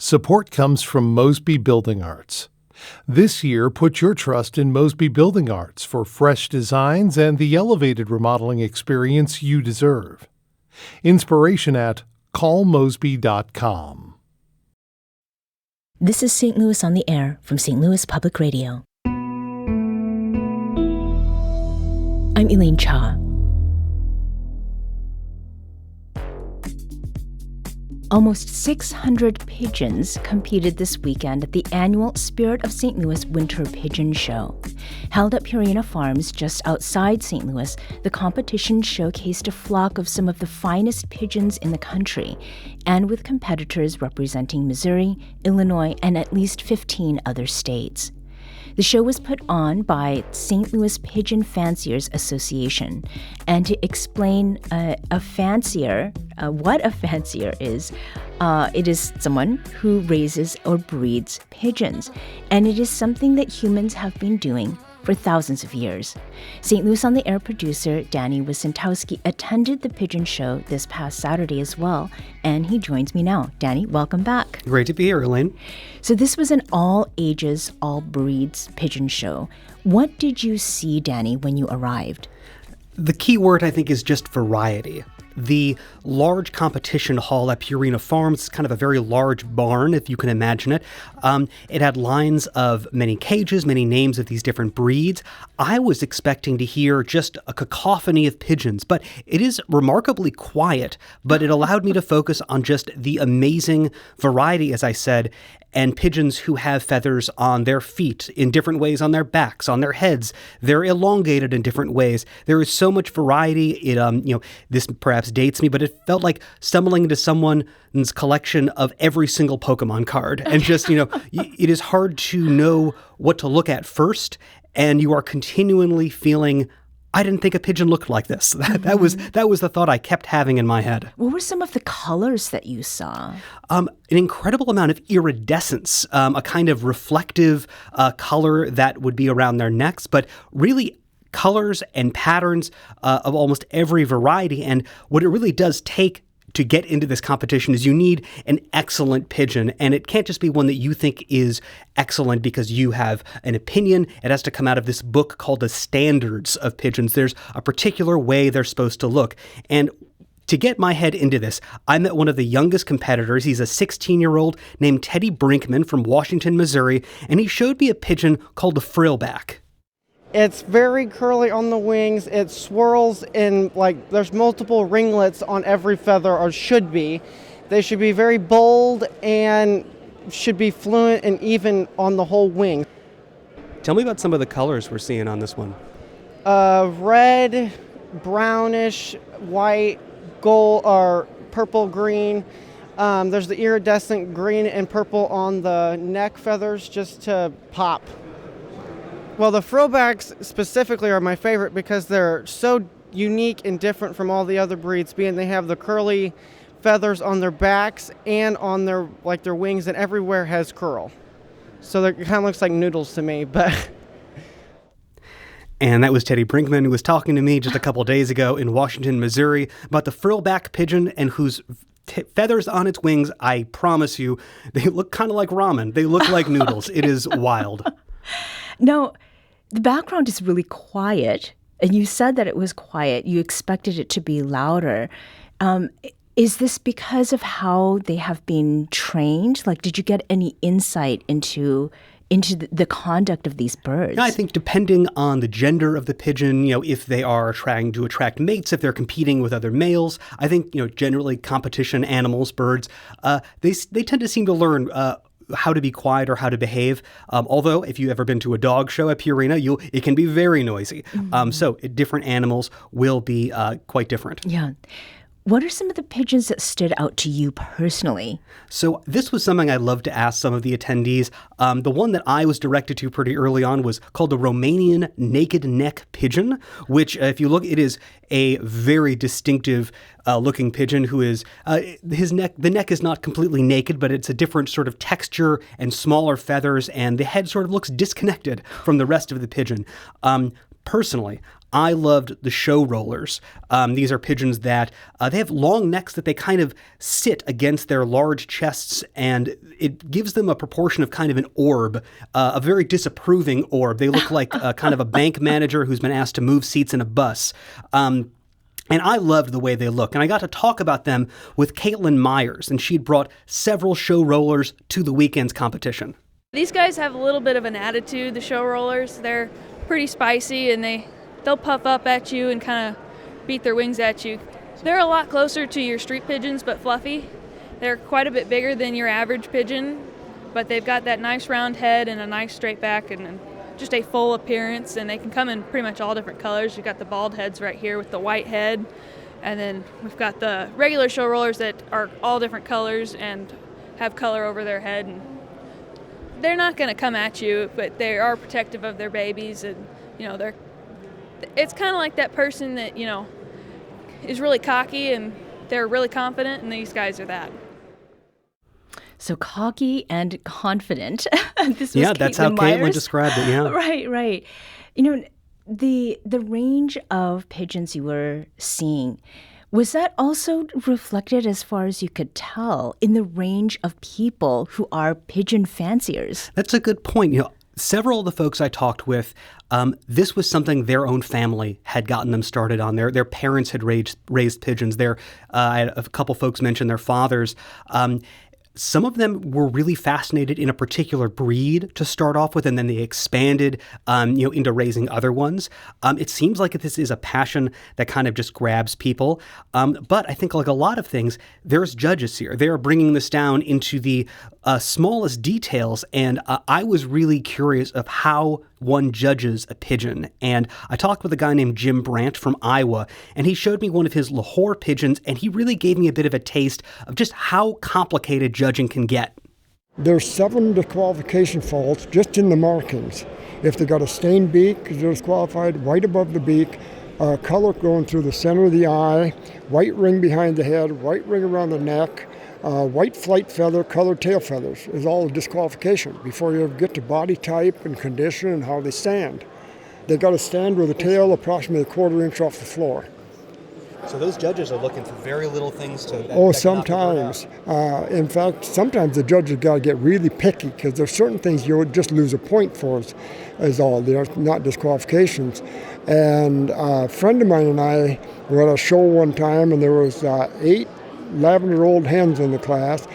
Support comes from Mosby Building Arts. This year, put your trust in Mosby Building Arts for fresh designs and the elevated remodeling experience you deserve. Inspiration at callmosby.com. This is St. Louis on the Air from St. Louis Public Radio. I'm Elaine Cha. Almost 600 pigeons competed this weekend at the annual Spirit of St. Louis Winter Pigeon Show. Held at Purina Farms just outside St. Louis, the competition showcased a flock of some of the finest pigeons in the country, and with competitors representing Missouri, Illinois, and at least 15 other states. The show was put on by St. Louis Pigeon Fanciers Association. And to explain a fancier, what a fancier is, it is someone who raises or breeds pigeons. And it is something that humans have been doing for thousands of years. St. Louis on the Air producer Danny Wicentowski attended the pigeon show this past Saturday as well, and he joins me now. Danny, welcome back. Great to be here, Elaine. So this was an all ages, all breeds pigeon show. What did you see, Danny, when you arrived? The key word, I think, is just variety. The large competition hall at Purina Farms is kind of a very large barn, if you can imagine it. It had lines of many cages, many names of these different breeds. I was expecting to hear just a cacophony of pigeons, but it is remarkably quiet. But it allowed me to focus on just the amazing variety, as I said, and pigeons who have feathers on their feet in different ways, on their backs, on their heads. They're elongated in different ways. There is so much variety. This perhaps dates me, but it felt like stumbling into someone's collection of every single Pokemon card. And just, it is hard to know what to look at first. And you are continually feeling, I didn't think a pigeon looked like this. That was the thought I kept having in my head. What were some of the colors that you saw? An incredible amount of iridescence, a kind of reflective color that would be around their necks, but really colors and patterns of almost every variety. And what it really does take to get into this competition is you need an excellent pigeon, and it can't just be one that you think is excellent because you have an opinion. It has to come out of this book called The Standards of Pigeons. There's a particular way they're supposed to look. And to get my head into this, I met one of the youngest competitors. He's a 16-year-old named Teddy Brinkman from Washington, Missouri, and he showed me a pigeon called the frillback. It's very curly on the wings. It swirls in, there's multiple ringlets on every feather, or should be. They should be very bold and should be fluent and even on the whole wing. Tell me about some of the colors we're seeing on this one. Red, brownish, white, gold, or purple, green. There's the iridescent green and purple on the neck feathers just to pop. Well, the frillbacks specifically are my favorite because they're so unique and different from all the other breeds, being they have the curly feathers on their backs and on their wings, and everywhere has curl. So it kind of looks like noodles to me, but... And that was Teddy Brinkman, who was talking to me just a couple days ago in Washington, Missouri, about the frillback pigeon and whose feathers on its wings, I promise you, they look kind of like ramen. They look like noodles. It is wild. No. The background is really quiet, and you said that it was quiet. You expected it to be louder. Is this because of how they have been trained? Did you get any insight into the conduct of these birds? I think depending on the gender of the pigeon, if they are trying to attract mates, if they're competing with other males, I think, generally competition animals, birds, they tend to seem to learn how to be quiet or how to behave. Although, if you've ever been to a dog show at Purina, it can be very noisy. Mm-hmm. So different animals will be quite different. Yeah. What are some of the pigeons that stood out to you personally? So this was something I love to ask some of the attendees. The one that I was directed to pretty early on was called the Romanian naked neck pigeon, which if you look, it is a very distinctive looking pigeon who is, the neck is not completely naked, but it's a different sort of texture and smaller feathers, and the head sort of looks disconnected from the rest of the pigeon. Personally, I loved the show rollers. These are pigeons that they have long necks that they kind of sit against their large chests, and it gives them a proportion of kind of an orb, a very disapproving orb. They look like kind of a bank manager who's been asked to move seats in a bus. And I loved the way they look. And I got to talk about them with Caitlin Myers, and she'd brought several show rollers to the weekend's competition. These guys have a little bit of an attitude, the show rollers. They're pretty spicy, and they'll puff up at you and kind of beat their wings at you. They're a lot closer to your street pigeons, but fluffy. They're quite a bit bigger than your average pigeon, but they've got that nice round head and a nice straight back and just a full appearance, and they can come in pretty much all different colors. You've got the bald heads right here with the white head, and then we've got the regular show rollers that are all different colors and have color over their head. And they're not going to come at you, but they are protective of their babies, and it's kind of like that person that is really cocky and they're really confident, and these guys are that. So cocky and confident. This was that's how Caitlin described it. Yeah, right. The range of pigeons you were seeing, was that also reflected, as far as you could tell, in the range of people who are pigeon fanciers? That's a good point. Several of the folks I talked with, this was something their own family had gotten them started on. Their parents had raised pigeons. I had a couple folks mention their fathers. Some of them were really fascinated in a particular breed to start off with, and then they expanded, into raising other ones. It seems like this is a passion that kind of just grabs people. But I think, like a lot of things, there's judges here. They are bringing this down into the smallest details, and I was really curious of how one judges a pigeon. And I talked with a guy named Jim Brandt from Iowa, and he showed me one of his Lahore pigeons, and he really gave me a bit of a taste of just how complicated judging can get. There's 7 disqualification faults just in the markings. If they got a stained beak, they're disqualified. White above the beak, color going through the center of the eye, white ring behind the head, white ring around the neck, white flight feather, colored tail feathers is all a disqualification before you ever get to body type and condition and how they stand. They got to stand with the tail approximately 1/4 inch off the floor. So those judges are looking for very little things to... sometimes. In fact, sometimes the judges got to get really picky because there's certain things you would just lose a point for is all. They're not disqualifications. And a friend of mine and I were at a show one time, and there was 8 lavender-old hens in the class,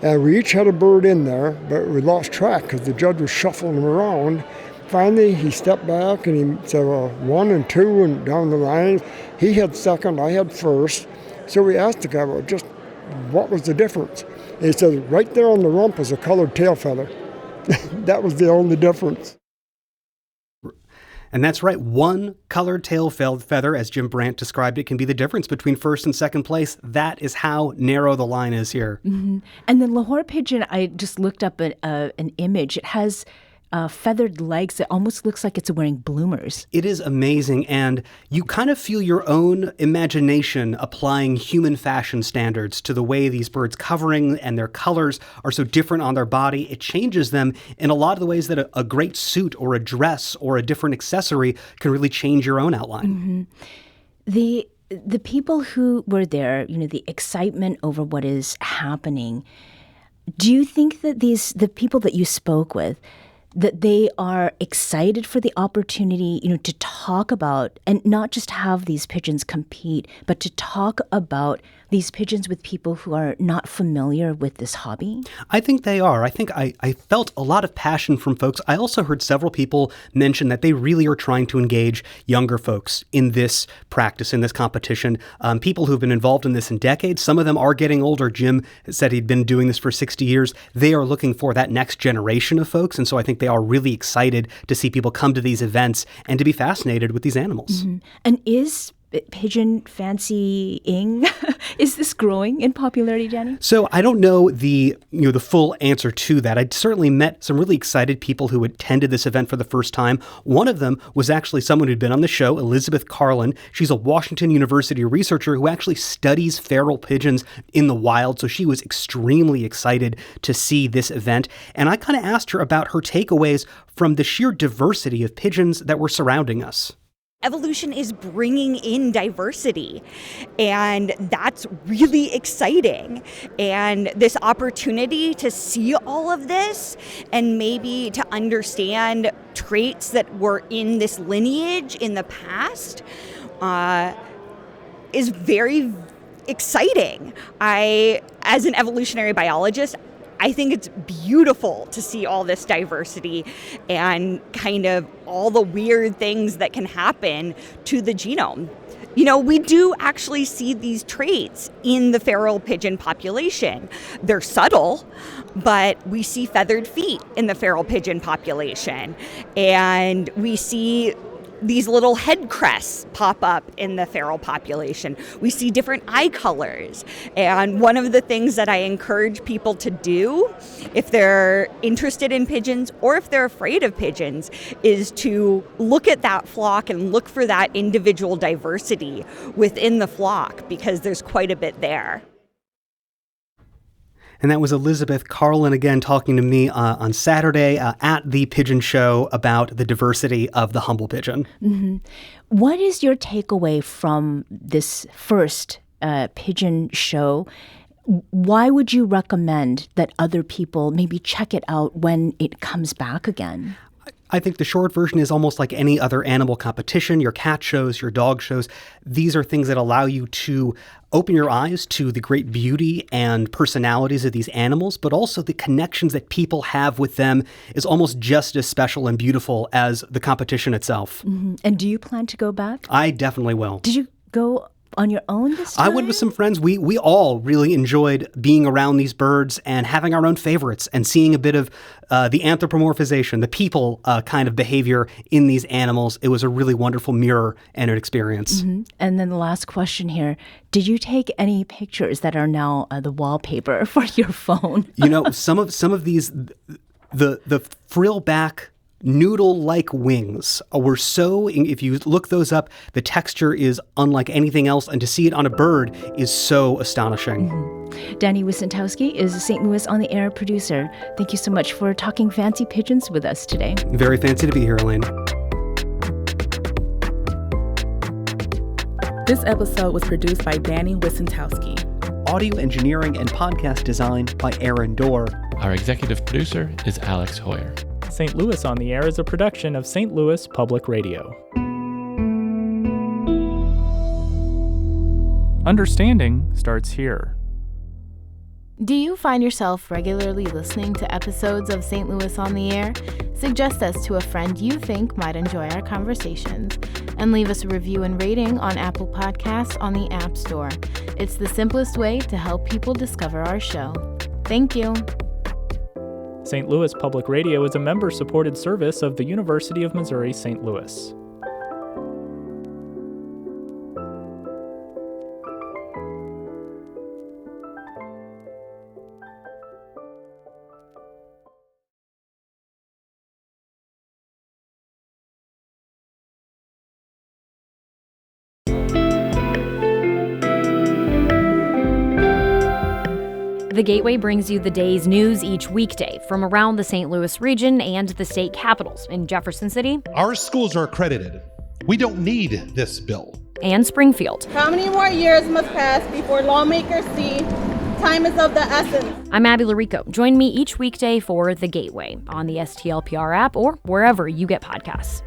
and we each had a bird in there, but we lost track because the judge was shuffling them around. Finally, he stepped back and he said, 1 and 2 and down the line. He had second, I had first. So we asked the guy, just what was the difference? And he said, right there on the rump is a colored tail feather. That was the only difference. And that's right, one colored tail feather, as Jim Brandt described it, can be the difference between first and second place. That is how narrow the line is here. Mm-hmm. And the Lahore pigeon, I just looked up an image. It has feathered legs that almost looks like it's wearing bloomers. It is amazing, and you kind of feel your own imagination applying human fashion standards to the way these birds' covering and their colors are so different on their body. It changes them in a lot of the ways that a great suit or a dress or a different accessory can really change your own outline. Mm-hmm. The people who were there, the excitement over what is happening, do you think that the people that you spoke with, that they are excited for the opportunity, to talk about, and not just have these pigeons compete, but to talk about these pigeons with people who are not familiar with this hobby? I think they are. I think I felt a lot of passion from folks. I also heard several people mention that they really are trying to engage younger folks in this practice, in this competition. People who've been involved in this in decades. Some of them are getting older. Jim said he'd been doing this for 60 years. They are looking for that next generation of folks. And so I think they are really excited to see people come to these events and to be fascinated with these animals. Mm-hmm. And is pigeon fancying, is this growing in popularity, Danny? So I don't know the full answer to that. I certainly met some really excited people who attended this event for the first time. One of them was actually someone who'd been on the show, Elizabeth Carlin. She's a Washington University researcher who actually studies feral pigeons in the wild. So she was extremely excited to see this event. And I kind of asked her about her takeaways from the sheer diversity of pigeons that were surrounding us. evolution is bringing in diversity, and that's really exciting. And this opportunity to see all of this and maybe to understand traits that were in this lineage in the past is very exciting. As an evolutionary biologist, I think it's beautiful to see all this diversity and kind of all the weird things that can happen to the genome. You know, we do actually see these traits in the feral pigeon population. They're subtle, but we see feathered feet in the feral pigeon population. And we see these little head crests pop up in the feral population. We see different eye colors. And one of the things that I encourage people to do if they're interested in pigeons or if they're afraid of pigeons is to look at that flock and look for that individual diversity within the flock, because there's quite a bit there. And that was Elizabeth Carlin again talking to me on Saturday at the Pigeon Show about the diversity of the humble pigeon. Mm-hmm. What is your takeaway from this first pigeon show? Why would you recommend that other people maybe check it out when it comes back again? I think the short version is almost like any other animal competition, your cat shows, your dog shows. These are things that allow you to open your eyes to the great beauty and personalities of these animals, but also the connections that people have with them is almost just as special and beautiful as the competition itself. Mm-hmm. And do you plan to go back? I definitely will. Did you go on your own this time? I went with some friends. We all really enjoyed being around these birds and having our own favorites and seeing a bit of the anthropomorphization, the people kind of behavior in these animals. It was a really wonderful mirror and an experience. Mm-hmm. And then the last question here. Did you take any pictures that are now the wallpaper for your phone? You know, some of these, the frillback noodle-like wings were so, if you look those up, the texture is unlike anything else, and to see it on a bird is so astonishing. Mm-hmm. Danny Wicentowski is a St. Louis On the Air producer. Thank you so much for talking fancy pigeons with us today. Very fancy to be here, Elaine. This episode was produced by Danny Wicentowski. Audio engineering and podcast design by Aaron Dorr. Our executive producer is Alex Hoyer. St. Louis On the Air is a production of St. Louis Public Radio. Understanding starts here. Do you find yourself regularly listening to episodes of St. Louis On the Air? Suggest us to a friend you think might enjoy our conversations, and leave us a review and rating on Apple Podcasts on the App Store. It's the simplest way to help people discover our show. Thank you. St. Louis Public Radio is a member-supported service of the University of Missouri St. Louis. The Gateway brings you the day's news each weekday from around the St. Louis region and the state capitals in Jefferson City. Our schools are accredited. We don't need this bill. And Springfield. How many more years must pass before lawmakers see time is of the essence? I'm Abby Larico. Join me each weekday for The Gateway on the STLPR app or wherever you get podcasts.